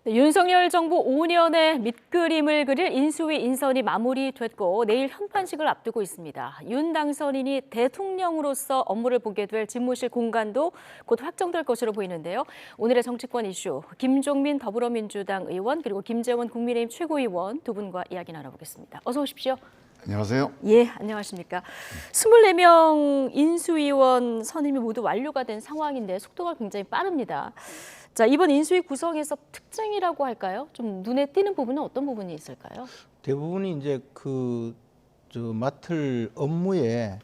네, 윤석열 정부 5년의 밑그림을 그릴 인수위 인선이 마무리됐고 내일 현판식을 앞두고 있습니다. 윤 당선인이 대통령으로서 업무를 보게 될 집무실 공간도 곧 확정될 것으로 보이는데요. 오늘의 정치권 이슈, 김종민 더불어민주당 의원 그리고 김재원 국민의힘 최고위원 두 분과 이야기 나눠보겠습니다. 어서 오십시오. 안녕하세요. 예, 안녕하십니까. 24명 인수위원 선임이 모두 완료가 된 상황인데 속도가 굉장히 빠릅니다. 자, 이번 인수위 구성에서 특징이라고 할까요? 좀 눈에 띄는 부분은 어떤 부분이 있을까요? 대부분이 이제 맡을 업무에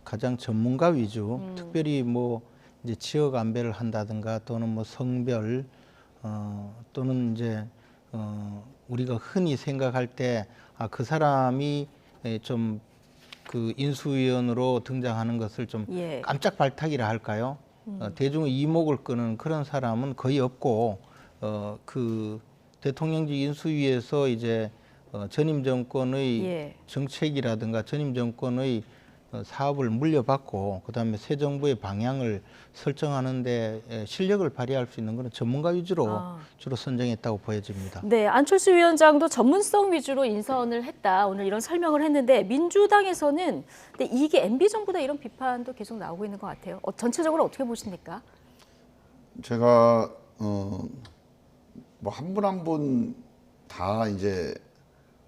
가장 전문가 위주, 특별히 뭐 이제 지역 안배를 한다든가 또는 뭐 성별 또는 이제 우리가 흔히 생각할 때 그 사람이 좀 그 인수위원으로 등장하는 것을 좀 깜짝 발탁이라 할까요? 대중의 이목을 끄는 그런 사람은 거의 없고 그 대통령직 인수위에서 이제 전임 정권의 정책이라든가 전임 정권의 사업을 물려받고 그다음에 새 정부의 방향을 설정하는 데 실력을 발휘할 수 있는 그런 전문가 위주로 주로 선정했다고 보여집니다. 네, 안철수 위원장도 전문성 위주로 인선을 했다. 오늘 이런 설명을 했는데 민주당에서는 근데 이게 MB 정부다 이런 비판도 계속 나오고 있는 것 같아요. 전체적으로 어떻게 보십니까? 제가 뭐 한 분 한 분 다 이제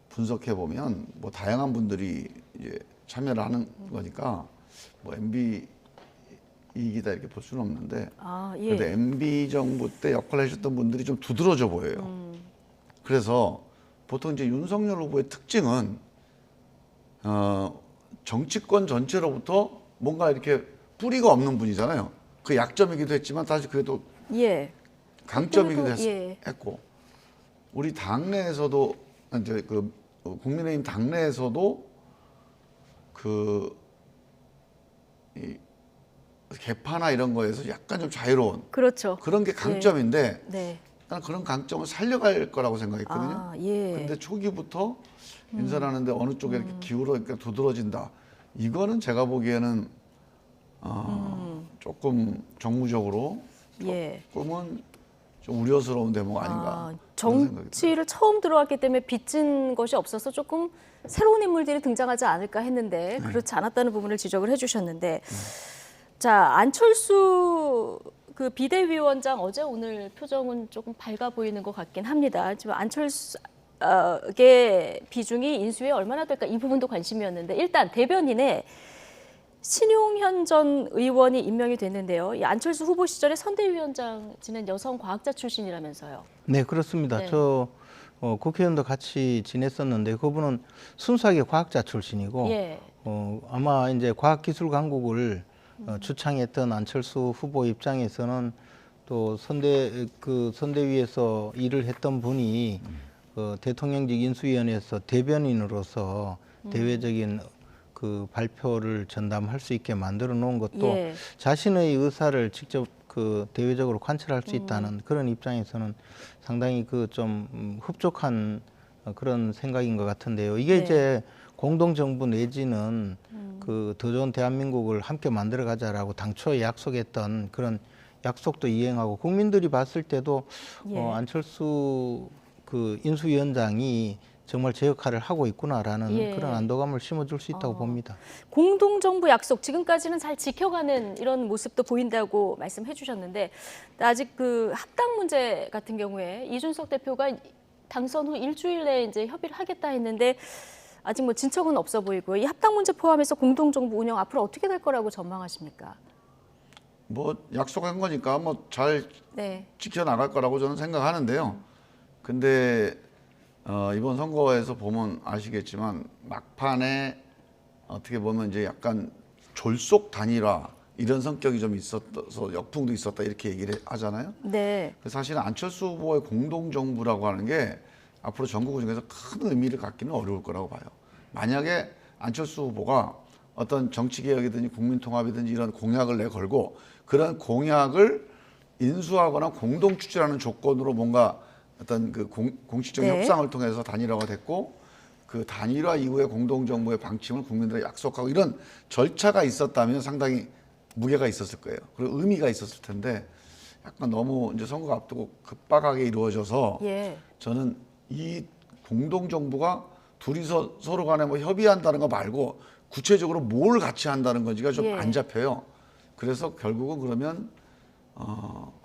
분석해 보면 뭐 다양한 분들이 이제 참여를 하는 거니까 뭐 MB 이익이다 이렇게 볼 수는 없는데 그래도 MB 정부 때 역할을 하셨던 분들이 좀 두드러져 보여요. 그래서 보통 이제 윤석열 후보의 특징은 정치권 전체로부터 뭔가 이렇게 뿌리가 없는 분이잖아요. 그 약점이기도 했지만 사실 그래도 강점이기도 했고 우리 당내에서도 이제 그 국민의힘 당내에서도 이 개파나 이런 거에서 약간 좀 자유로운 그런 게 강점인데 난 그런 강점을 살려갈 거라고 생각했거든요. 근데 초기부터 인선하는데 어느 쪽에 이렇게 기울어니까 두드러진다. 이거는 제가 보기에는 조금 정무적으로 조금은 좀 우려스러운 대목 아닌가. 정치를 처음 들어왔기 때문에 빚진 것이 없어서 조금 새로운 인물들이 등장하지 않을까 했는데 그렇지 않았다는 부분을 지적을 해주셨는데 자, 안철수 그 비대위원장 어제 오늘 표정은 조금 밝아 보이는 것 같긴 합니다. 지금 안철수의 비중이 인수위에 얼마나 될까 이 부분도 관심이었는데 일단 대변인에 신용현 전 의원이 임명이 됐는데요. 이 안철수 후보 시절에 선대위원장 지낸 여성 과학자 출신이라면서요. 네, 그렇습니다. 저 국회의원도 같이 지냈었는데 그분은 순수하게 과학자 출신이고 아마 이제 과학기술강국을 주창했던 안철수 후보 입장에서는 또 선대위에서 일을 했던 분이 대통령직 인수위원회에서 대변인으로서 대외적인 그 발표를 전담할 수 있게 만들어 놓은 것도 자신의 의사를 직접 그 대외적으로 관철할 수 있다는 그런 입장에서는 상당히 그 좀 흡족한 그런 생각인 것 같은데요. 이게 이제 공동정부 내지는 그 더 좋은 대한민국을 함께 만들어가자라고 당초에 약속했던 그런 약속도 이행하고 국민들이 봤을 때도 안철수 그 인수위원장이 정말 제 역할을 하고 있구나라는 그런 안도감을 심어줄 수 있다고 봅니다. 공동정부 약속 지금까지는 잘 지켜가는 이런 모습도 보인다고 말씀해 주셨는데 아직 그 합당 문제 같은 경우에 이준석 대표가 당선 후 일주일 내에 이제 협의를 하겠다 했는데 아직 뭐 진척은 없어 보이고 이 합당 문제 포함해서 공동정부 운영 앞으로 어떻게 될 거라고 전망하십니까? 뭐 약속한 거니까 뭐 잘 지켜나갈 거라고 저는 생각하는데요. 근데 이번 선거에서 보면 아시겠지만 막판에 어떻게 보면 이제 약간 졸속 단일화 이런 성격이 좀 있었어서 역풍도 있었다 이렇게 얘기를 하잖아요. 그래서 사실은 안철수 후보의 공동정부라고 하는 게 앞으로 전국 중에서 큰 의미를 갖기는 어려울 거라고 봐요. 만약에 안철수 후보가 어떤 정치개혁이든지 국민통합이든지 이런 공약을 내걸고 그런 공약을 인수하거나 공동추진하는 조건으로 뭔가 어떤 그 공식적인 협상을 통해서 단일화가 됐고 그 단일화 이후에 공동정부의 방침을 국민들에게 약속하고 이런 절차가 있었다면 상당히 무게가 있었을 거예요. 그리고 의미가 있었을 텐데 약간 너무 이제 선거 앞두고 급박하게 이루어져서 예. 저는 이 공동 정부가 둘이서 서로 간에 뭐 협의한다는 거 말고 구체적으로 뭘 같이 한다는 건지가 좀 안 잡혀요. 그래서 결국은 그러면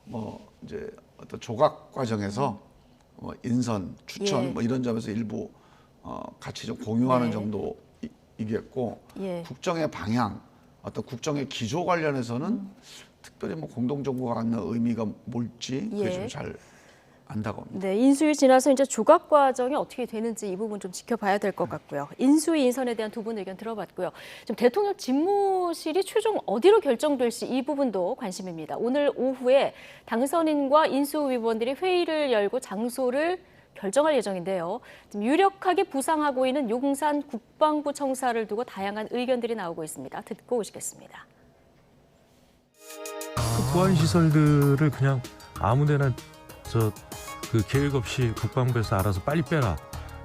뭐 이제 어떤 조각 과정에서 뭐 인선, 추천 뭐 이런 점에서 일부 같이 좀 공유하는 정도이겠고 국정의 방향, 어떤 국정의 기조 관련해서는 특별히 뭐 공동 정부가 갖는 의미가 뭘지 그게 좀 잘 안다고 합니다. 네, 인수위 지나서 이제 조각 과정이 어떻게 되는지 이 부분 좀 지켜봐야 될 것 같고요. 인수위 인선에 대한 두 분 의견 들어봤고요. 지금 대통령 집무실이 최종 어디로 결정될지 이 부분도 관심입니다. 오늘 오후에 당선인과 인수위원들이 회의를 열고 장소를 결정할 예정인데요. 지금 유력하게 부상하고 있는 용산 국방부 청사를 두고 다양한 의견들이 나오고 있습니다. 듣고 오시겠습니다. 그 보안 시설들을 그냥 아무데나 그 계획 없이 국방부에서 알아서 빨리 빼라.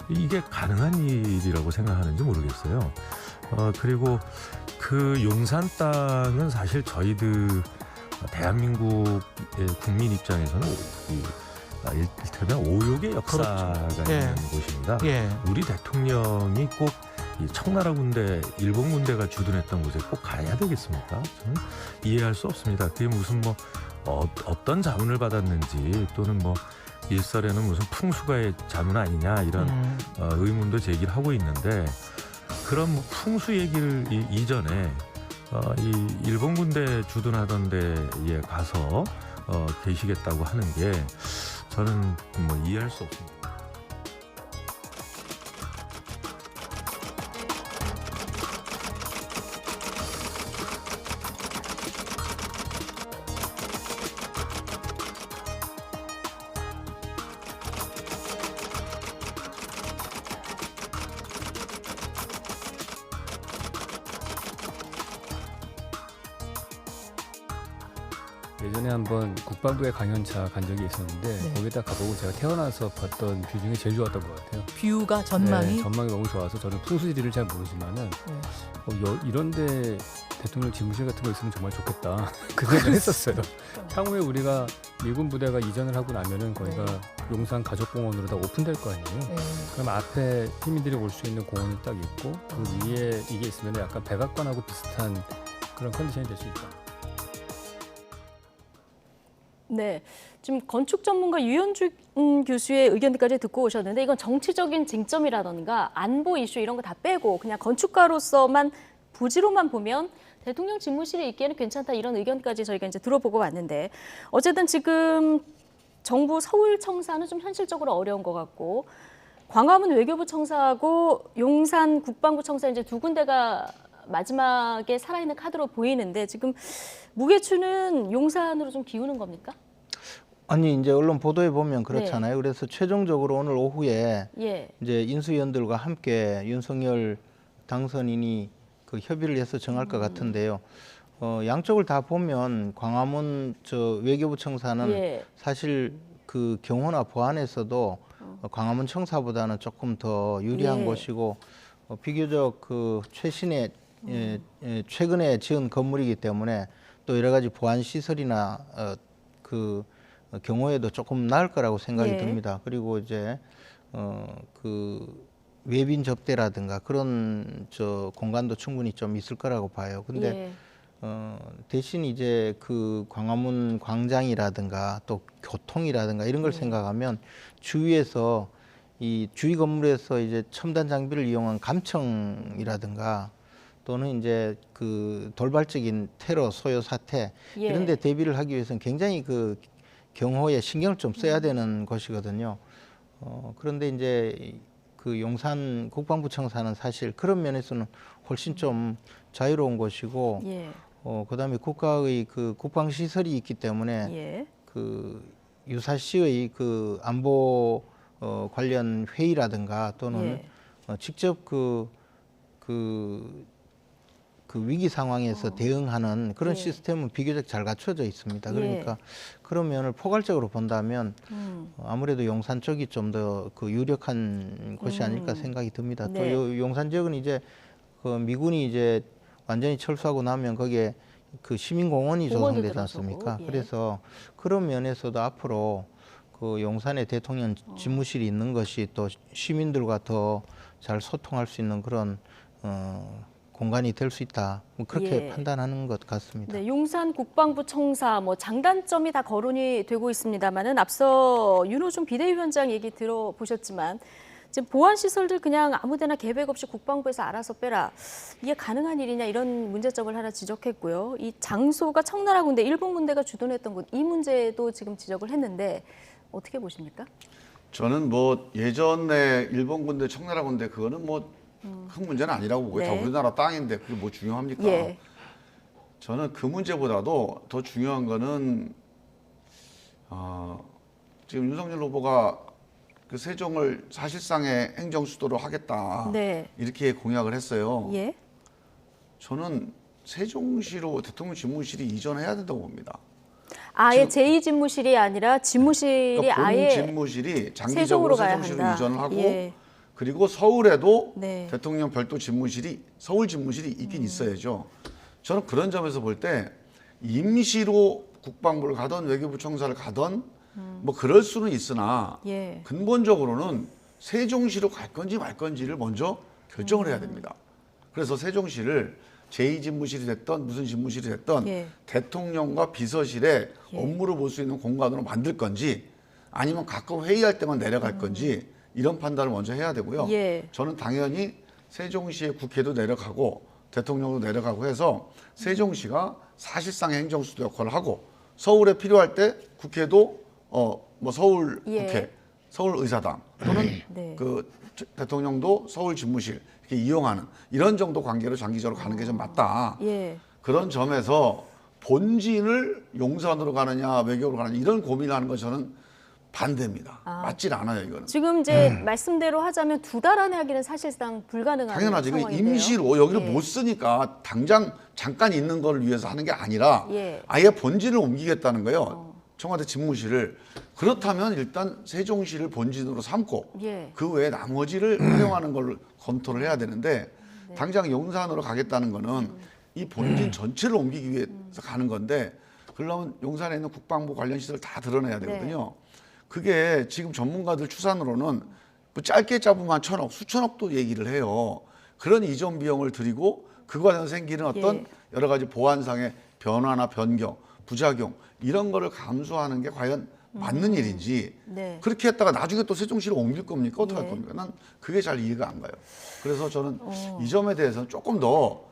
이게 가능한 일이라고 생각하는지 모르겠어요. 그리고 그 용산 땅은 사실 저희들 대한민국의 국민 입장에서는 일테면 오욕의 역사가 있는 곳입니다. 우리 대통령이 꼭 이 청나라 군대, 일본 군대가 주둔했던 곳에 꼭 가야 되겠습니까? 저는 이해할 수 없습니다. 그게 무슨 뭐 어떤 자문을 받았는지 또는 뭐 일설에는 무슨 풍수가의 자문 아니냐 이런 의문도 제기를 하고 있는데 그런 뭐 풍수 얘기를 이전에 이 일본 군대 주둔하던 데에 가서 계시겠다고 하는 게 저는 뭐 이해할 수 없습니다. 예전에 한번 국방부의 강연차 간 적이 있었는데 거기다 가보고 제가 태어나서 봤던 뷰 중에 제일 좋았던 것 같아요. 뷰가 전망이? 네, 전망이 너무 좋아서 저는 풍수지리를 잘 모르지만은 이런데 대통령 집무실 같은 거 있으면 정말 좋겠다 그 생각을 했었어요. 향후에 우리가 미군 부대가 이전을 하고 나면은 거기가 용산 가족공원으로 다 오픈될 거 아니에요. 그럼 앞에 시민들이 올 수 있는 공원이 딱 있고 그 위에 이게 있으면 약간 백악관하고 비슷한 그런 컨디션이 될 수 있다. 네, 지금 건축 전문가 유현준 교수의 의견까지 듣고 오셨는데 이건 정치적인 쟁점이라던가 안보 이슈 이런 거 다 빼고 그냥 건축가로서만 부지로만 보면 대통령 집무실에 있기에는 괜찮다 이런 의견까지 저희가 이제 들어보고 왔는데 어쨌든 지금 정부 서울 청사는 좀 현실적으로 어려운 것 같고 광화문 외교부 청사하고 용산 국방부 청사 이제 두 군데가 마지막에 살아있는 카드로 보이는데 지금 무게추는 용산으로 좀 기우는 겁니까? 아니 이제 언론 보도에 보면 그렇잖아요. 그래서 최종적으로 오늘 오후에 이제 인수위원들과 함께 윤석열 당선인이 그 협의를 해서 정할 것 같은데요. 양쪽을 다 보면 광화문 외교부 청사는 사실 그 경호나 보안에서도 광화문 청사보다는 조금 더 유리한 곳이고 비교적 그 최근에 지은 건물이기 때문에 또 여러 가지 보안 시설이나 그 경호에도 조금 나을 거라고 생각이 듭니다. 그리고 이제 그 외빈 접대라든가 그런 공간도 충분히 좀 있을 거라고 봐요. 근데 대신 이제 그 광화문 광장이라든가 또 교통이라든가 이런 걸 생각하면 주위에서 이 주위 건물에서 이제 첨단 장비를 이용한 감청이라든가 또는 이제 그 돌발적인 테러 소요 사태 이런 데 대비를 하기 위해서는 굉장히 그 경호에 신경을 좀 써야 되는 것이거든요. 그런데 이제 그 용산 국방부 청사는 사실 그런 면에서는 훨씬 좀 자유로운 곳이고 그다음에 국가의 그 국방 시설이 있기 때문에 그 유사시의 그 안보 관련 회의라든가 또는 직접 그 위기 상황에서 대응하는 그런 시스템은 비교적 잘 갖춰져 있습니다. 그러니까 그런 면을 포괄적으로 본다면 아무래도 용산 쪽이 좀 더 그 유력한 곳이 아닐까 생각이 듭니다. 또 용산 지역은 이제 그 미군이 이제 완전히 철수하고 나면 거기에 그 시민공원이 공원도 조성되지 들어서고, 않습니까? 예. 그래서 그런 면에서도 앞으로 그 용산에 대통령 집무실이 있는 것이 또 시민들과 더 잘 소통할 수 있는 그런 공간이 될 수 있다. 뭐 그렇게 예. 판단하는 것 같습니다. 네, 용산 국방부 청사 뭐 장단점이 다 거론이 되고 있습니다만은 앞서 윤호중 비대위원장 얘기 들어보셨지만 지금 보안 시설들 그냥 아무데나 계획 없이 국방부에서 알아서 빼라. 이게 가능한 일이냐 이런 문제점을 하나 지적했고요. 이 장소가 청나라 군대, 일본 군대가 주둔했던 곳 이 문제도 지금 지적을 했는데 어떻게 보십니까? 저는 뭐 예전에 일본 군대, 청나라 군대 그거는 뭐 큰 문제는 아니라고 보고요. 다 네. 우리나라 땅인데 그게 뭐 중요합니까? 예. 저는 그 문제보다도 더 중요한 거는 지금 윤석열 후보가 그 세종을 사실상의 행정 수도로 하겠다 네. 이렇게 공약을 했어요. 예. 저는 세종시로 대통령 집무실이 이전해야 된다고 봅니다. 아예 지금- 제2집무실이 아니라 집무실이 그러니까 본 아예 집무실이 세종으로 장기적으로 가야 세종시로 한다. 이전을 하고 예. 그리고 서울에도 네. 대통령 별도 집무실이 서울 집무실이 있긴 있어야죠. 저는 그런 점에서 볼 때 임시로 국방부를 가던 외교부 청사를 가던 뭐 그럴 수는 있으나 예. 근본적으로는 세종시로 갈 건지 말 건지를 먼저 결정을 해야 됩니다. 그래서 세종시를 제2집무실이 됐던 무슨 집무실이 됐던 예. 대통령과 비서실에 예. 업무를 볼 수 있는 공간으로 만들 건지 아니면 가끔 회의할 때만 내려갈 건지 이런 판단을 먼저 해야 되고요. 예. 저는 당연히 세종시의 국회도 내려가고 대통령도 내려가고 해서 세종시가 사실상의 행정수도 역할을 하고 서울에 필요할 때 국회도 뭐 서울 예. 국회, 서울 의사당 또는 네. 그 대통령도 서울 집무실 이렇게 이용하는 이런 정도 관계로 장기적으로 가는 게 좀 맞다. 예. 그런 점에서 본진을 용산으로 가느냐 외교로 가느냐 이런 고민을 하는 건 저는 반대입니다. 맞질 않아요 이거는. 지금 이제 말씀대로 하자면 2달 안에 하기는 사실상 불가능한 당연하지. 그 상황인데요. 임시로 여기를 예. 못 쓰니까 당장 잠깐 있는 걸 위해서 하는 게 아니라 예. 아예 본진을 옮기겠다는 거예요. 청와대 집무실을. 그렇다면 일단 세종시를 본진으로 삼고 예. 그 외에 나머지를 활용하는 걸 검토를 해야 되는데 당장 용산으로 가겠다는 거는 이 본진 전체를 옮기기 위해서 가는 건데 그러려면 용산에 있는 국방부 관련 시설 다 드러내야 되거든요. 그게 지금 전문가들 추산으로는 뭐 짧게 잡으면 한 1,000억, 수천억도 얘기를 해요. 그런 이전 비용을 들이고 그 과정에서 생기는 어떤 여러 가지 보안상의 변화나 변경, 부작용 이런 거를 감수하는 게 과연 맞는 일인지 네. 그렇게 했다가 나중에 또 세종시로 옮길 겁니까? 어떻게 할 예. 겁니까? 난 그게 잘 이해가 안 가요. 그래서 저는 이 점에 대해서는 조금 더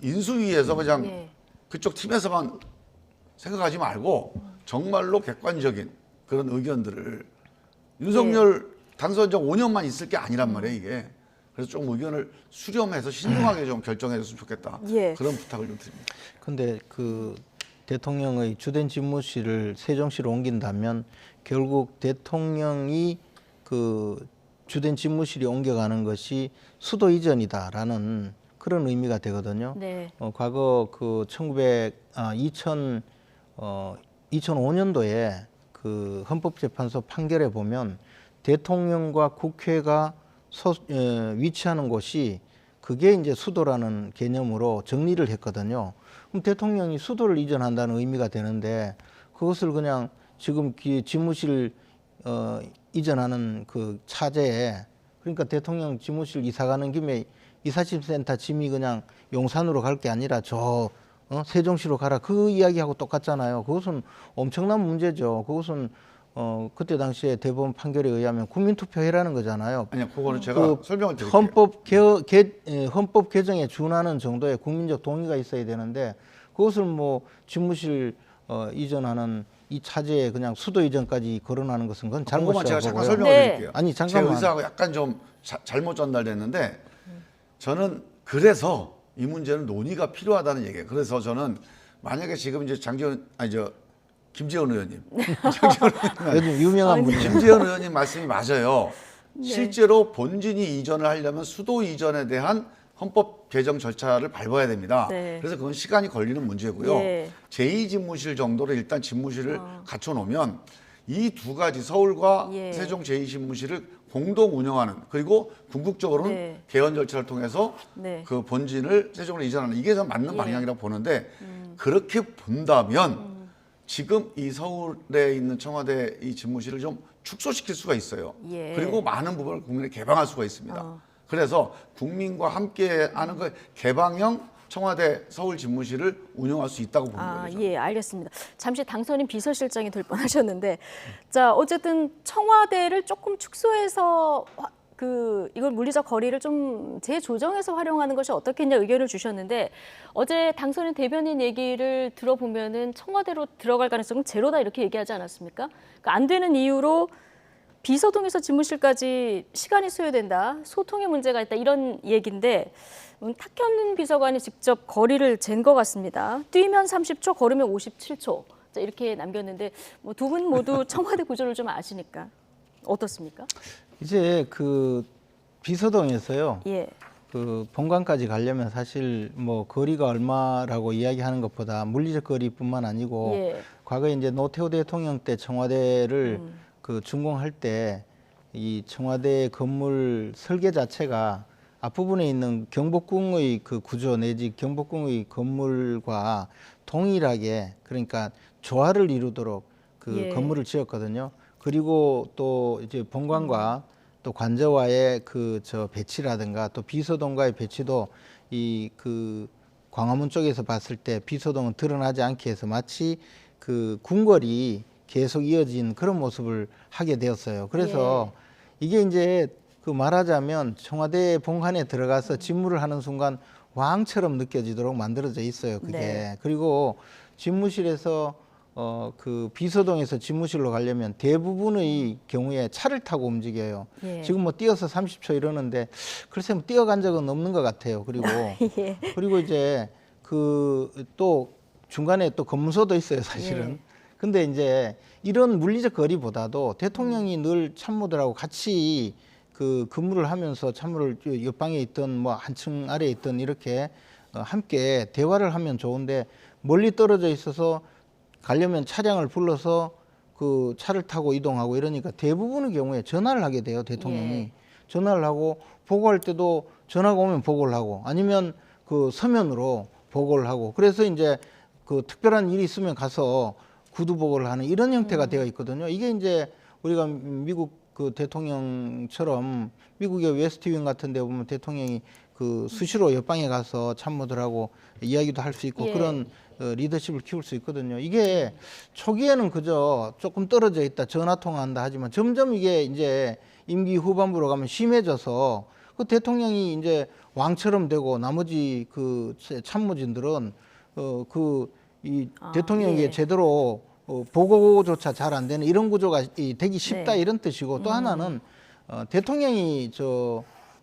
인수위에서 그냥 예. 그쪽 팀에서만 생각하지 말고 정말로 객관적인 그런 의견들을 윤석열 당선자 5년만 있을 게 아니란 말이에요 이게. 그래서 좀 의견을 수렴해서 신중하게 좀 결정해줬으면 좋겠다. 예. 그런 부탁을 좀 드립니다. 근데 그 대통령의 주된 집무실을 세종시로 옮긴다면 결국 대통령이 그 주된 집무실이 옮겨가는 것이 수도 이전이다라는 그런 의미가 되거든요. 네. 과거 그 2005년도에 그 헌법재판소 판결에 보면 대통령과 국회가 위치하는 곳이 그게 이제 수도라는 개념으로 정리를 했거든요. 그럼 대통령이 수도를 이전한다는 의미가 되는데 그것을 그냥 지금 집무실 이전하는 그 차제에 그러니까 대통령 집무실 이사 가는 김에 이사집센터 짐이 그냥 용산으로 갈 게 아니라 세종시로 가라 그 이야기하고 똑같잖아요. 그것은 엄청난 문제죠. 그것은 그때 당시에 대법원 판결에 의하면 국민투표해라는 거잖아요. 아니요, 그거는 제가 그 설명을 드릴게요. 헌법 개정에 준하는 정도의 국민적 동의가 있어야 되는데 그것을 뭐 집무실 이전하는 이 차제에 그냥 수도 이전까지 거론하는 것은 그건 그것만 제가 잘못이라고 잠깐 보고요. 설명을 네. 드릴게요. 아니, 제 잠깐만. 의사가 약간 좀 잘못 전달됐는데 저는 그래서 이 문제는 논의가 필요하다는 얘기예요. 그래서 저는 만약에 지금 이제 김재원 의원님, 요즘 유명한 분이에요. 김재원 의원님 말씀이 맞아요. 실제로 본진이 이전을 하려면 수도 이전에 대한 헌법 개정 절차를 밟아야 됩니다. 네. 그래서 그건 시간이 걸리는 문제고요. 예. 제2집무실 정도로 일단 집무실을 갖춰놓으면 이 두 가지 서울과 예. 세종 제2신문실을 공동 운영하는 그리고 궁극적으로는 네. 개헌 절차를 통해서 네. 그 본진을 세종으로 이전하는 이게 좀 맞는 예. 방향이라고 보는데 그렇게 본다면 지금 이 서울에 있는 청와대 이 집무실을 좀 축소시킬 수가 있어요. 예. 그리고 많은 부분을 국민에 개방할 수가 있습니다. 그래서 국민과 함께하는 그 개방형 청와대 서울 집무실을 운영할 수 있다고 보는 아, 거죠. 예, 알겠습니다. 잠시 당선인 비서실장이 될 뻔하셨는데, 자, 어쨌든 청와대를 조금 축소해서 이걸 물리적 거리를 좀 재조정해서 활용하는 것이 어떻겠냐 의견을 주셨는데, 어제 당선인 대변인 얘기를 들어보면은 청와대로 들어갈 가능성은 제로다 이렇게 얘기하지 않았습니까? 그러니까 안 되는 이유로 비서동에서 집무실까지 시간이 소요된다, 소통의 문제가 있다 이런 얘기인데 탁현민 비서관이 직접 거리를 잰 것 같습니다. 뛰면 30초, 걸으면 57초 자, 이렇게 남겼는데 뭐 두 분 모두 청와대 구조를 좀 아시니까 어떻습니까? 이제 그 비서동에서요. 예, 그 본관까지 가려면 사실 뭐 거리가 얼마라고 이야기하는 것보다 물리적 거리뿐만 아니고 예. 과거에 이제 노태우 대통령 때 청와대를 그 준공할 때 이 청와대 건물 설계 자체가 앞부분에 있는 경복궁의 그 구조 내지 경복궁의 건물과 동일하게 그러니까 조화를 이루도록 그 예. 건물을 지었거든요. 그리고 또 이제 본관과 또 관저와의 그 저 배치라든가 또 비서동과의 배치도 이 그 광화문 쪽에서 봤을 때 비서동은 드러나지 않게 해서 마치 그 궁궐이 계속 이어진 그런 모습을 하게 되었어요. 그래서 이게 이제 그 말하자면 청와대 본관에 들어가서 집무를 하는 순간 왕처럼 느껴지도록 만들어져 있어요. 그게. 네. 그리고 집무실에서 그 비서동에서 집무실로 가려면 대부분의 경우에 차를 타고 움직여요. 예. 지금 뭐 뛰어서 30초 이러는데 글쎄 뭐 뛰어간 적은 없는 것 같아요. 그리고 예. 그리고 이제 그 또 중간에 또 검문소도 있어요, 사실은. 예. 근데 이제 이런 물리적 거리보다도 대통령이 늘 참모들하고 같이 그 근무를 하면서 참모를 옆방에 있던 뭐 한층 아래에 있던 이렇게 함께 대화를 하면 좋은데 멀리 떨어져 있어서 가려면 차량을 불러서 그 차를 타고 이동하고 이러니까 대부분의 경우에 전화를 하게 돼요, 대통령이. 예. 전화를 하고 보고할 때도 전화가 오면 보고를 하고 아니면 그 서면으로 보고를 하고 그래서 이제 그 특별한 일이 있으면 가서 구두 보고를 하는 이런 형태가 되어 있거든요. 이게 이제 우리가 미국 그 대통령처럼 미국의 웨스트윙 같은 데 보면 대통령이 그 수시로 옆방에 가서 참모들하고 이야기도 할 수 있고 예. 그런 리더십을 키울 수 있거든요. 이게 초기에는 그저 조금 떨어져 있다 전화 통화한다 하지만 점점 이게 이제 임기 후반부로 가면 심해져서 그 대통령이 이제 왕처럼 되고 나머지 그 참모진들은 이 대통령에게 예. 제대로 보고조차 잘 안 되는 이런 구조가 되기 쉽다 네. 이런 뜻이고 또 하나는 대통령이 그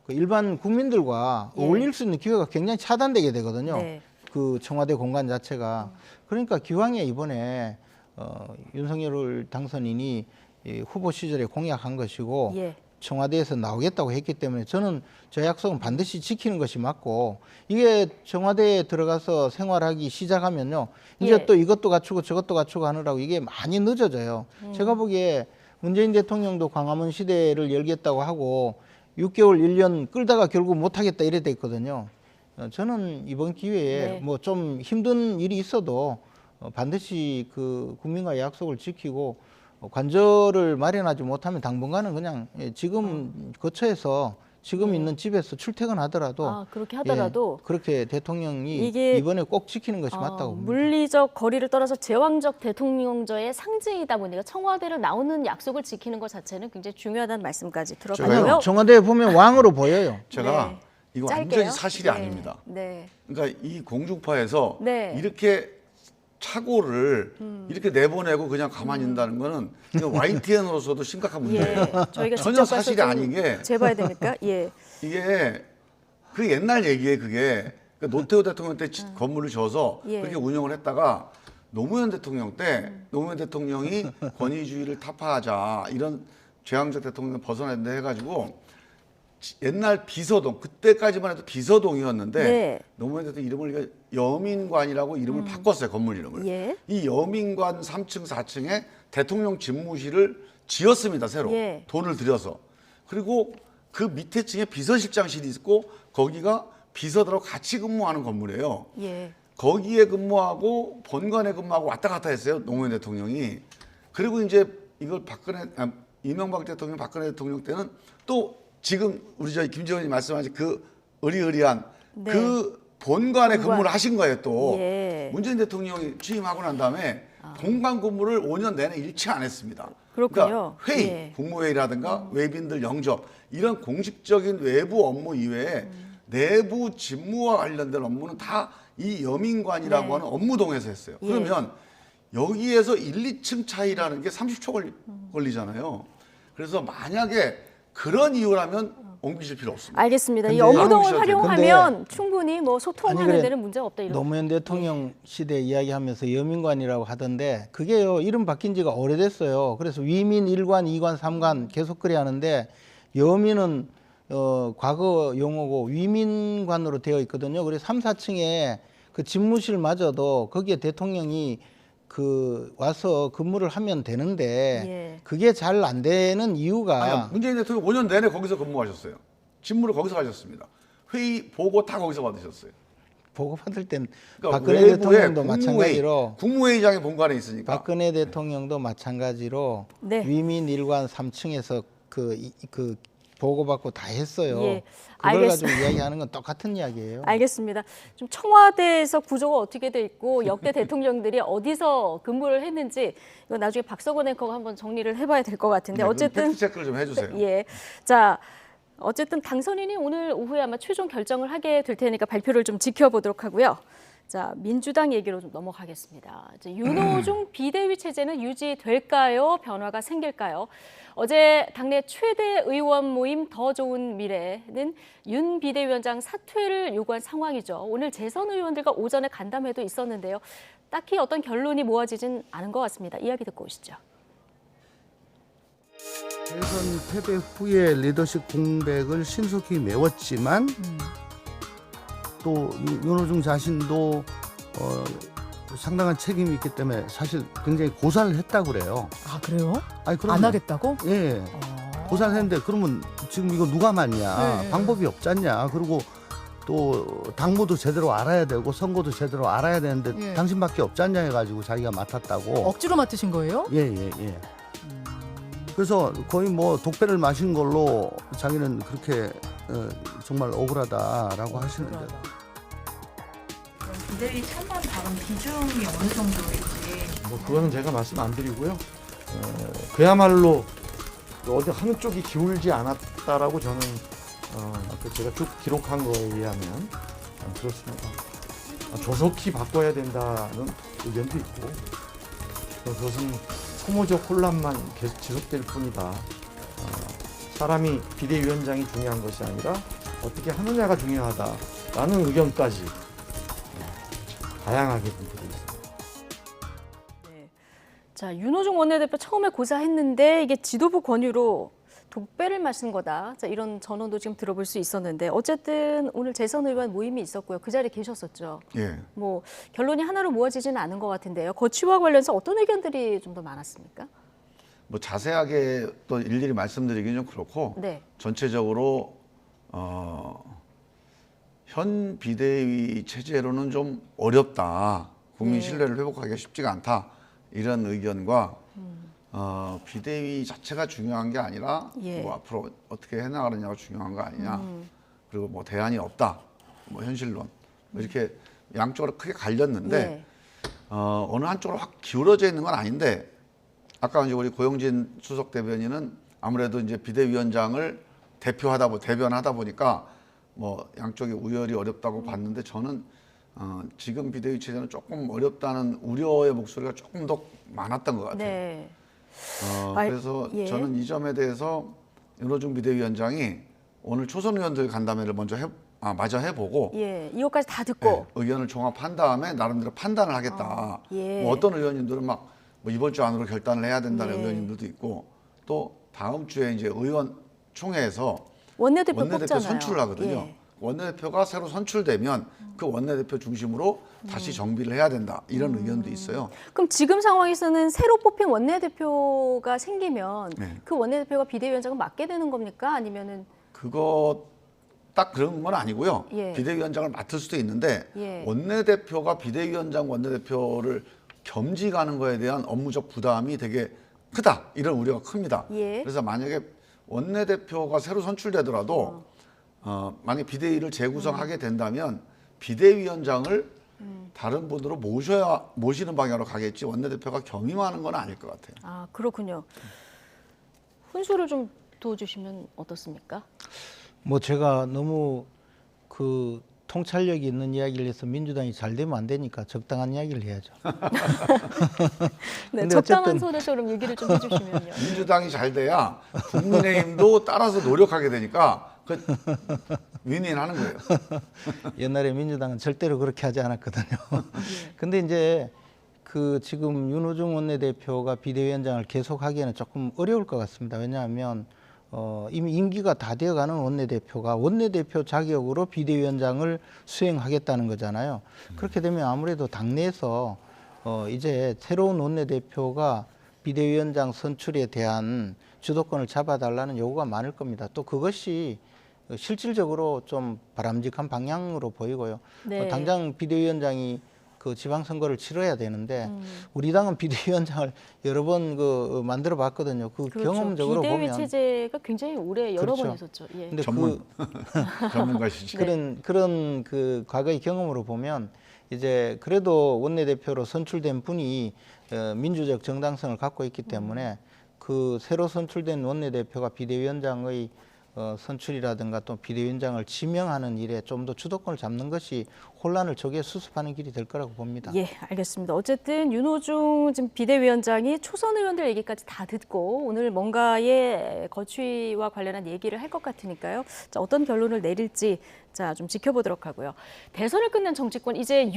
일반 국민들과 예. 어울릴 수 있는 기회가 굉장히 차단되게 되거든요. 네. 그 청와대 공간 자체가 그러니까 기왕에 이번에 윤석열 당선인이 후보 시절에 공약한 것이고 예. 청와대에서 나오겠다고 했기 때문에 저는 저 약속은 반드시 지키는 것이 맞고 이게 청와대에 들어가서 생활하기 시작하면요 이제 예. 또 이것도 갖추고 저것도 갖추고 하느라고 이게 많이 늦어져요. 제가 보기에 문재인 대통령도 광화문 시대를 열겠다고 하고 6개월 1년 끌다가 결국 못하겠다 이래 됐거든요. 저는 이번 기회에 네. 뭐 좀 힘든 일이 있어도 반드시 그 국민과의 약속을 지키고 관저를 마련하지 못하면 당분간은 그냥 지금 거처에서 지금 있는 집에서 출퇴근하더라도 그렇게 하더라도 그렇게 대통령이 이게 이번에 꼭 지키는 것이 맞다고 봅니다. 물리적 거리를 떠나서 제왕적 대통령제의 상징이다 보니까 청와대를 나오는 약속을 지키는 것 자체는 굉장히 중요하다는 말씀까지 들어가고요. 아니요, 청와대에 보면 왕으로 보여요. 제가 네. 이거 짧게요? 완전히 사실이 네. 아닙니다. 네. 그러니까 이 공중파에서 네. 이렇게 착오를 이렇게 내보내고 그냥 가만히 있는다는 거는 YTN으로서도 심각한 문제예요. 예. 저희가 전혀 직접 사실이 가서 좀 아닌 게 재봐야 됩니까? 예. 이게 그 옛날 얘기예요. 그게 그러니까 노태우 대통령 때 건물을 지어서 예. 그렇게 운영을 했다가 노무현 대통령 때 노무현 대통령이 권위주의를 타파하자 이런 죄앙적 대통령 벗어낸다 해가지고 옛날 비서동, 그때까지만 해도 비서동이었는데 네. 노무현 대통령 이름을 여민관이라고 이름을 바꿨어요. 건물 이름을. 예. 이 여민관 3층 4층에 대통령 집무실을 지었습니다. 새로. 예. 돈을 들여서. 그리고 그 밑에 층에 비서실장실이 있고 거기가 비서들하고 같이 근무하는 건물이에요. 예. 거기에 근무하고 본관에 근무하고 왔다 갔다 했어요. 노무현 대통령이. 그리고 이제 이걸 이명박 대통령, 박근혜 대통령 때는 또 지금 우리 김지원이 말씀하신 그 의리의리한 네. 그 본관에 근무를 하신 거예요. 또 예. 문재인 대통령이 취임하고 난 다음에 본관 근무를 5년 내내 잃지 않았습니다. 그렇군요. 그러니까 회의, 예. 국무회의라든가 외빈들 영접 이런 공식적인 외부 업무 이외에 내부 직무와 관련된 업무는 다 이 여민관이라고 네. 하는 업무동에서 했어요. 예. 그러면 여기에서 1, 2층 차이라는 게 30초 걸리잖아요. 그래서 만약에 그런 이유라면 옮기실 필요 없습니다. 알겠습니다. 이 근데- 업무동을 근데- 활용하면 충분히 뭐 소통하는 아니, 그래. 데는 문제 없다 이런. 노무현 대통령 시대 이야기하면서 여민관이라고 하던데 그게요 이름 바뀐 지가 오래됐어요. 그래서 위민 1관, 2관, 3관 계속 그래 하는데 여민은 과거 용어고 위민관으로 되어 있거든요. 그래서 3, 4층에 그 집무실마저도 거기에 대통령이 와서 근무를 하면 되는데 예. 그게 잘 안 되는 이유가 아니, 문재인 대통령 5년 내내 거기서 근무하셨어요. 직무를 거기서 하셨습니다. 회의 보고 다 거기서 받으셨어요. 보고 받을 땐 그러니까 박근혜 외부에 대통령도 마찬가지로 국무회의장이 본관에 있으니까. 박근혜 대통령도 마찬가지로 네. 위민 1관 3층에서 그 보고받고 다 했어요. 예, 그걸 알겠- 가지고 이야기하는 건 똑같은 이야기예요. 알겠습니다. 좀 청와대에서 구조가 어떻게 돼 있고 역대 대통령들이 어디서 근무를 했는지 이거 나중에 박서건 앵커가 한번 정리를 해봐야 될 것 같은데 어쨌든 팩트 체크를 좀 해주세요. 예, 자 어쨌든 당선인이 오늘 오후에 아마 최종 결정을 하게 될 테니까 발표를 좀 지켜보도록 하고요. 자 민주당 얘기로 좀 넘어가겠습니다. 이제 윤호중 비대위 체제는 유지될까요? 변화가 생길까요? 어제 당내 최대 의원 모임 더 좋은 미래는 윤 비대위원장 사퇴를 요구한 상황이죠. 오늘 재선 의원들과 오전에 간담회도 있었는데요. 딱히 어떤 결론이 모아지진 않은 것 같습니다. 이야기 듣고 오시죠. 대선 패배 후에 리더십 공백을 신속히 메웠지만 또 윤호중 자신도 상당한 책임이 있기 때문에 사실 굉장히 고사를 했다고 그래요. 아 그래요? 아니 그럼 안 하겠다고? 예. 고사를 했는데 그러면 지금 이거 누가 맞냐? 네. 방법이 없잖냐? 그리고 또 당무도 제대로 알아야 되고 선거도 제대로 알아야 되는데 예. 당신밖에 없잖냐 해가지고 자기가 맡았다고. 억지로 맡으신 거예요? 예. 그래서 거의 뭐 독배를 마신 걸로 자기는 그렇게 정말 억울하다라고 하시는데. 비대위 찬반 발언 비중이 어느 정도인지. 뭐 그거는 제가 말씀 안 드리고요. 그야말로 어디 한 쪽이 기울지 않았다라고 저는 제가 쭉 기록한 거에 의하면 그렇습니다. 조속히 바꿔야 된다는 의견도 있고 그것은 소모적 혼란만 계속 지속될 뿐이다. 사람이 비대위원장이 중요한 것이 아니라 어떻게 하느냐가 중요하다라는 의견까지 다양하게 분포되어 있습니다. 네. 자 윤호중 원내대표 처음에 고사했는데 이게 지도부 권유로 독배를 마신 거다. 자 이런 전언도 지금 들어볼 수 있었는데 어쨌든 오늘 재선 의원 모임이 있었고요. 그 자리에 계셨었죠. 예. 뭐 결론이 하나로 모아지지는 않은 것 같은데요. 거취와 관련해서 어떤 의견들이 좀 더 많았습니까? 뭐 자세하게 또 일일이 말씀드리기는 좀 그렇고 네. 전체적으로 현 비대위 체제로는 좀 어렵다. 국민 네. 신뢰를 회복하기가 쉽지가 않다. 이런 의견과 비대위 자체가 중요한 게 아니라 예. 뭐 앞으로 어떻게 해나가느냐가 중요한 거 아니냐. 그리고 뭐 대안이 없다. 뭐 현실론. 뭐 이렇게 양쪽으로 크게 갈렸는데 예. 어느 한쪽으로 확 기울어져 있는 건 아닌데 아까 이제 우리 고영진 수석 대변인은 아무래도 이제 비대위원장을 대변하다 보니까 뭐 양쪽이 우열이 어렵다고 봤는데 저는 지금 비대위 체제는 조금 어렵다는 우려의 목소리가 조금 더 많았던 것 같아요. 네. 그래서 예. 저는 이 점에 대해서 윤호중 비대위원장이 오늘 초선 의원들 간담회를 먼저 마저 해보고 예. 이것까지 다 듣고. 네, 의견을 종합한 다음에 나름대로 판단을 하겠다. 예. 뭐 어떤 의원님들은 막 뭐 이번 주 안으로 결단을 해야 된다는 예. 의원님들도 있고 또 다음 주에 이제 의원 총회에서 원내대표 원내대표 뽑잖아요. 선출을 하거든요. 예. 원내대표가 새로 선출되면 그 원내대표 중심으로 다시 정비를 해야 된다. 이런 의견도 있어요. 그럼 지금 상황에서는 새로 뽑힌 원내대표가 생기면 네. 그 원내대표가 비대위원장을 맡게 되는 겁니까? 아니면은 그거 딱 그런 건 아니고요. 예. 비대위원장을 맡을 수도 있는데 예. 원내대표가 비대위원장 원내대표를 겸직하는 거에 대한 업무적 부담이 되게 크다. 이런 우려가 큽니다. 예. 그래서 만약에 원내대표가 새로 선출되더라도 만약 비대위를 재구성하게 된다면 비대위원장을 다른 분으로 모시는 방향으로 가겠지 원내대표가 겸임하는 건 아닐 것 같아요. 아, 그렇군요. 훈수를 좀 도와주시면 어떻습니까? 뭐 제가 너무 그 통찰력이 있는 이야기를 해서 민주당이 잘 되면 안 되니까 적당한 이야기를 해야죠. 네, 근데 적당한 어쨌든- 소대처럼 얘기를 좀 해주시면요. 민주당이 잘 돼야 국민의힘도 따라서 노력하게 되니까 그 윈윈하는 거예요. 옛날에 민주당은 절대로 그렇게 하지 않았거든요. 근데 이제 그 지금 윤호중 원내대표가 비대위원장을 계속하기에는 조금 어려울 것 같습니다. 왜냐하면 이미 임기가 다 되어가는 원내대표가 원내대표 자격으로 비대위원장을 수행하겠다는 거잖아요. 그렇게 되면 아무래도 당내에서 이제 새로운 원내대표가 비대위원장 선출에 대한 주도권을 잡아달라는 요구가 많을 겁니다. 또 그것이 실질적으로 좀 바람직한 방향으로 보이고요. 네. 당장 비대위원장이 그 지방선거를 치러야 되는데 우리 당은 비대위원장을 여러 번 그 만들어 봤거든요. 그 그렇죠. 경험적으로 비대위 보면 체제가 굉장히 오래 여러 그렇죠. 번 했었죠. 예. 근데 전문. 전문가시죠. 그런 그 과거의 경험으로 보면 이제 그래도 원내대표로 선출된 분이 민주적 정당성을 갖고 있기 때문에 그 새로 선출된 원내대표가 비대위원장의 선출이라든가 또 비대위원장을 지명하는 일에 좀 더 주도권을 잡는 것이 혼란을 조기에 수습하는 길이 될 거라고 봅니다. 예, 알겠습니다. 어쨌든 윤호중 지금 비대위원장이 초선 의원들 얘기까지 다 듣고 오늘 뭔가의 거취와 관련한 얘기를 할 것 같으니까요. 자, 어떤 결론을 내릴지 좀 지켜보도록 하고요. 대선을 끝낸 정치권 이제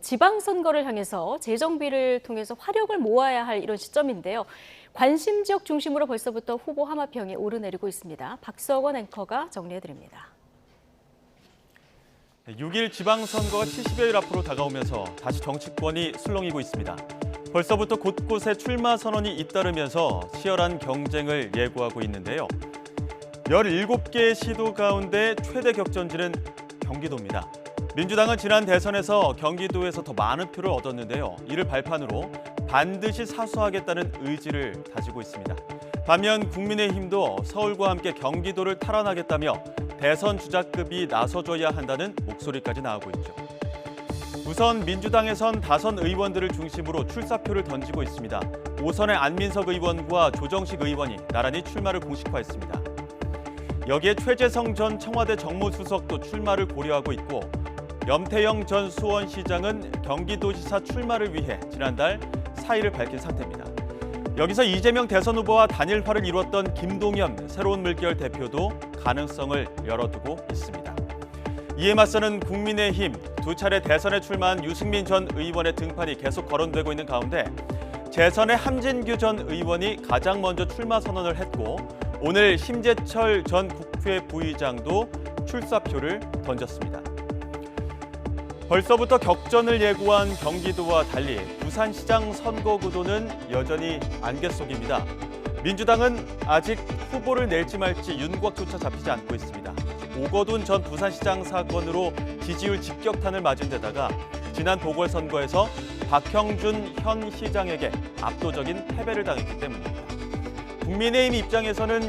지방선거를 향해서 재정비를 통해서 화력을 모아야 할 이런 시점인데요. 관심 지역 중심으로 벌써부터 후보 하마평이 오르내리고 있습니다. 박석원 앵커가 정리해드립니다. 6일 지방선거가 70여일 앞으로 다가오면서 다시 정치권이 술렁이고 있습니다. 벌써부터 곳곳에 출마 선언이 잇따르면서 치열한 경쟁을 예고하고 있는데요. 17개의 시도 가운데 최대 격전지는 경기도입니다. 민주당은 지난 대선에서 경기도에서 더 많은 표를 얻었는데요. 이를 발판으로 반드시 사수하겠다는 의지를 다지고 있습니다. 반면 국민의힘도 서울과 함께 경기도를 탈환하겠다며 대선 주자급이 나서줘야 한다는 목소리까지 나오고 있죠. 우선 민주당에선 다선 의원들을 중심으로 출사표를 던지고 있습니다. 5선의 안민석 의원과 조정식 의원이 나란히 출마를 공식화했습니다. 여기에 최재성 전 청와대 정무수석도 출마를 고려하고 있고 염태영 전 수원시장은 경기도지사 출마를 위해 지난달 사의를 밝힌 상태입니다. 여기서 이재명 대선 후보와 단일화를 이뤘던 김동연 새로운 물결 대표도 가능성을 열어두고 있습니다. 이에 맞서는 국민의힘 두 차례 대선에 출마한 유승민 전 의원의 등판이 계속 거론되고 있는 가운데 재선의 함진규 전 의원이 가장 먼저 출마 선언을 했고 오늘 심재철 전 국회 부의장도 출사표를 던졌습니다. 벌써부터 격전을 예고한 경기도와 달리 부산시장 선거 구도는 여전히 안개 속입니다. 민주당은 아직 후보를 낼지 말지 윤곽조차 잡히지 않고 있습니다. 오거돈 전 부산시장 사건으로 지지율 직격탄을 맞은 데다가 지난 보궐선거에서 박형준 현 시장에게 압도적인 패배를 당했기 때문입니다. 국민의힘 입장에서는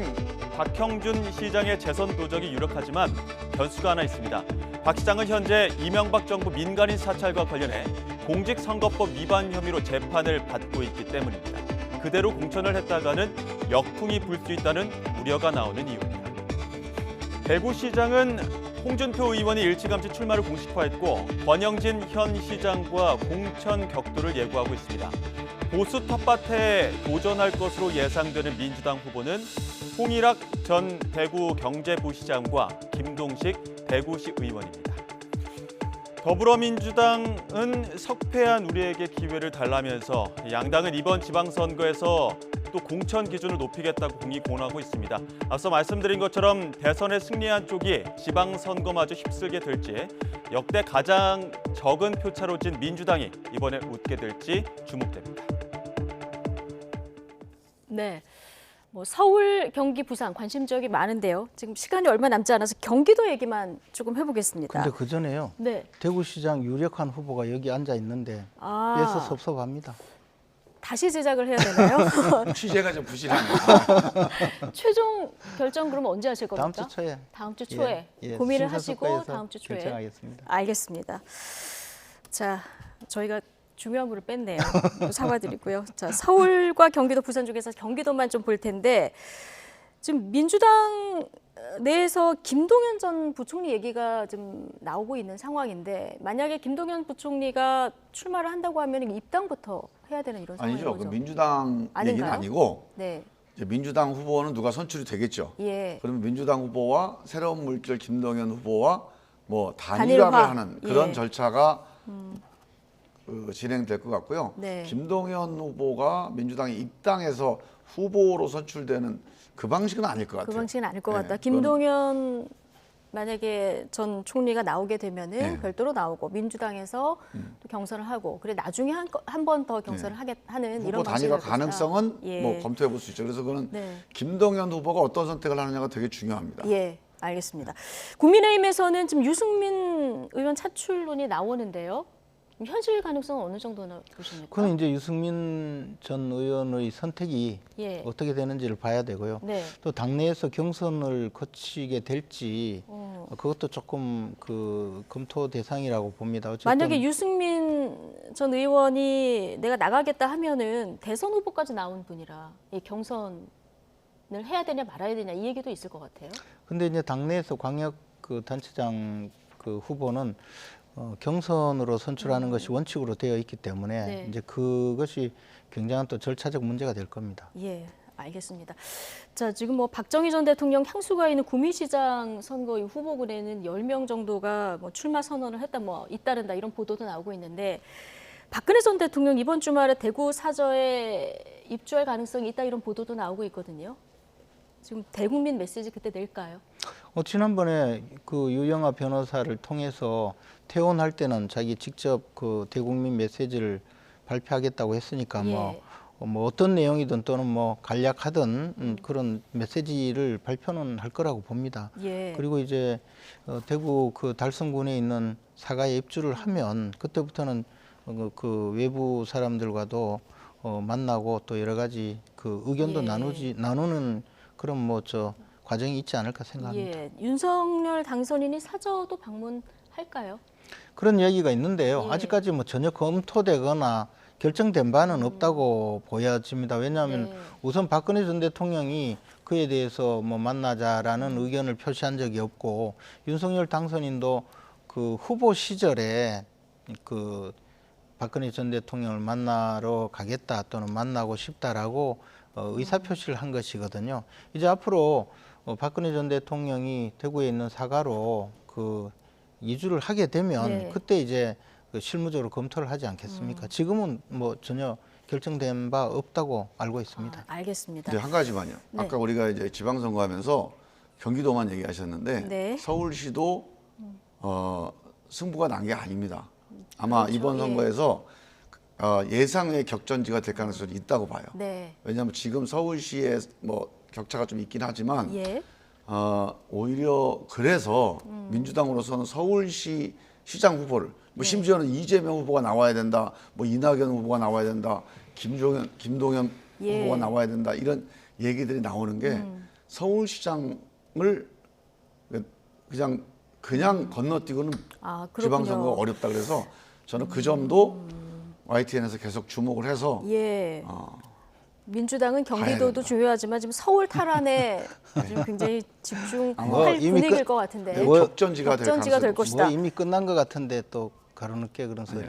박형준 시장의 재선 도적이 유력하지만 변수가 하나 있습니다. 박 시장은 현재 이명박 정부 민간인 사찰과 관련해 공직선거법 위반 혐의로 재판을 받고 있기 때문입니다. 그대로 공천을 했다가는 역풍이 불 수 있다는 우려가 나오는 이유입니다. 대구시장은 홍준표 의원이 일찌감치 출마를 공식화했고 권영진 현 시장과 공천 격돌을 예고하고 있습니다. 보수 텃밭에 도전할 것으로 예상되는 민주당 후보는 홍일학 전 대구 경제부시장과 김동식 대구시 의원입니다. 더불어민주당은 석패한 우리에게 기회를 달라면서 양당은 이번 지방선거에서 또 공천 기준을 높이겠다고 공이 고나고 있습니다. 앞서 말씀드린 것처럼 대선에 승리한 쪽이 지방선거마저 휩쓸게 될지, 역대 가장 적은 표차로 진 민주당이 이번에 웃게 될지 주목됩니다. 네. 뭐 서울, 경기, 부산 관심 지역이 많은데요. 지금 시간이 얼마 남지 않아서 경기도 얘기만 조금 해보겠습니다. 근데 그 전에요. 네. 대구시장 유력한 후보가 여기 앉아 있는데 그래서 섭섭합니다. 다시 제작을 해야 되나요? 취재가 좀 부실합니다. 최종 결정 그러면 언제 하실 겁니까? 다음 주 초에. 다음 주 초에 예, 고민을 하시고 심사숙고해서 다음 주 초에 결정하겠습니다. 알겠습니다. 자, 저희가 중요한 분을 뺐네요. 사과드리고요. 자, 서울과 경기도, 부산 중에서 경기도만 좀 볼 텐데 지금 민주당 내에서 김동연 전 부총리 얘기가 좀 나오고 있는 상황인데 만약에 김동연 부총리가 출마를 한다고 하면 입당부터 해야 되는 이런 상황인 아니죠. 거죠? 그 민주당 얘기는 아닌가요? 아니고 네. 이제 민주당 후보는 누가 선출이 되겠죠. 예. 그러면 민주당 후보와 새로운 물결 김동연 후보와 뭐 단일화를 단일화. 하는 그런 예. 절차가 진행될 것 같고요. 네. 김동연 후보가 민주당에 입당해서 후보로 선출되는 그 방식은 아닐 것 같아요. 그 방식은 아닐 것 네, 같다. 그건- 김동연 만약에 전 총리가 나오게 되면은 네. 별도로 나오고 민주당에서 또 경선을 하고 그래 나중에 한 번 더 경선을 하는 후보 이런 방식이 단일화 될 것이다. 가능성은 예. 뭐 검토해 볼 수 있죠. 그래서 그거는 네. 김동연 후보가 어떤 선택을 하느냐가 되게 중요합니다. 예, 알겠습니다. 국민의힘에서는 지금 유승민 의원 차출론이 나오는데요. 현실 가능성은 어느 정도나 보십니까? 그건 이제 유승민 전 의원의 선택이 예. 어떻게 되는지를 봐야 되고요. 네. 또 당내에서 경선을 거치게 될지 그것도 조금 그 검토 대상이라고 봅니다. 어쨌든 만약에 유승민 전 의원이 내가 나가겠다 하면은 대선 후보까지 나온 분이라 이 경선을 해야 되냐 말아야 되냐 이 얘기도 있을 것 같아요. 근데 이제 당내에서 광역 그 단체장 그 후보는 경선으로 선출하는 것이 원칙으로 되어 있기 때문에 네. 이제 그것이 굉장한 또 절차적 문제가 될 겁니다. 예, 알겠습니다. 자, 지금 뭐 박정희 전 대통령 향수가 있는 구미시장 선거 후보군에는 10명 정도가 뭐 출마 선언을 했다, 뭐 잇따른다 이런 보도도 나오고 있는데 박근혜 전 대통령 이번 주말에 대구 사저에 입주할 가능성이 있다 이런 보도도 나오고 있거든요. 지금 대국민 메시지 그때 낼까요? 지난번에 그 유영아 변호사를 통해서 퇴원할 때는 자기 직접 그 대국민 메시지를 발표하겠다고 했으니까 예. 뭐 어떤 내용이든 또는 뭐 간략하든 그런 메시지를 발표는 할 거라고 봅니다. 예. 그리고 이제 대구 그 달성군에 있는 사가에 입주를 하면 그때부터는 그 외부 사람들과도 만나고 또 여러 가지 그 의견도 예. 나누는 그런 뭐 과정이 있지 않을까 생각합니다. 예. 윤석열 당선인이 사저도 방문할까요? 그런 이야기가 있는데요. 예. 아직까지 뭐 전혀 검토되거나 결정된 바는 없다고 보여집니다. 왜냐하면 네. 우선 박근혜 전 대통령이 그에 대해서 뭐 만나자라는 의견을 표시한 적이 없고 윤석열 당선인도 그 후보 시절에 그 박근혜 전 대통령을 만나러 가겠다 또는 만나고 싶다라고 의사표시를 한 것이거든요. 이제 앞으로 박근혜 전 대통령이 대구에 있는 사가로 그 이주를 하게 되면 네. 그때 이제 그 실무적으로 검토를 하지 않겠습니까? 지금은 뭐 전혀 결정된 바 없다고 알고 있습니다. 알겠습니다. 이제 한 가지만요. 네. 아까 우리가 이제 지방선거 하면서 경기도만 얘기하셨는데 네. 서울시도 승부가 난 게 아닙니다. 아마 그렇죠. 이번 예. 선거에서 예상의 격전지가 될 가능성이 있다고 봐요. 네. 왜냐하면 지금 서울시에 뭐 격차가 좀 있긴 하지만 예. 오히려 그래서 민주당으로서는 서울시 시장 후보를 뭐 심지어는 이재명 후보가 나와야 된다, 뭐 이낙연 후보가 나와야 된다, 김동연 예. 후보가 나와야 된다 이런 얘기들이 나오는 게 서울시장을 그냥 건너뛰고는 아, 그렇군요. 지방선거가 어렵다 그래서 저는 그 점도 YTN에서 계속 주목을 해서 예. 민주당은 가야 경기도도 된다. 중요하지만 지금 서울 탈환에 지금 굉장히 뭐 집중할 이미 분위기일 것 같은데. 뭐 격전지가 될 격전지가 될 가능성이 것이다. 뭐 이미 끝난 것 같은데 또 가로늦게 그런 소리.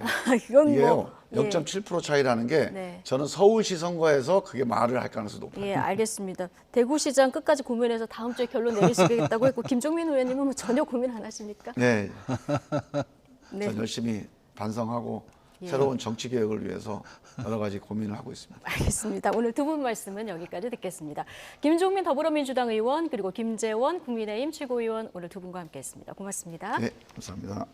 이건 이게요. 뭐 0.7% 차이라는 게 네. 저는 서울시 선거에서 그게 말을 할 가능성이 높아요. 예, 알겠습니다. 대구시장 끝까지 고민해서 다음 주에 결론 내리시겠다고 했고 김종민 의원님은 뭐 전혀 고민 안 하십니까? 네, 네. 전 열심히 반성하고 새로운 정치 개혁을 위해서 여러 가지 고민을 하고 있습니다. 알겠습니다. 오늘 두 분 말씀은 여기까지 듣겠습니다. 김종민 더불어민주당 의원 그리고 김재원 국민의힘 최고위원 오늘 두 분과 함께했습니다. 고맙습니다. 네, 감사합니다.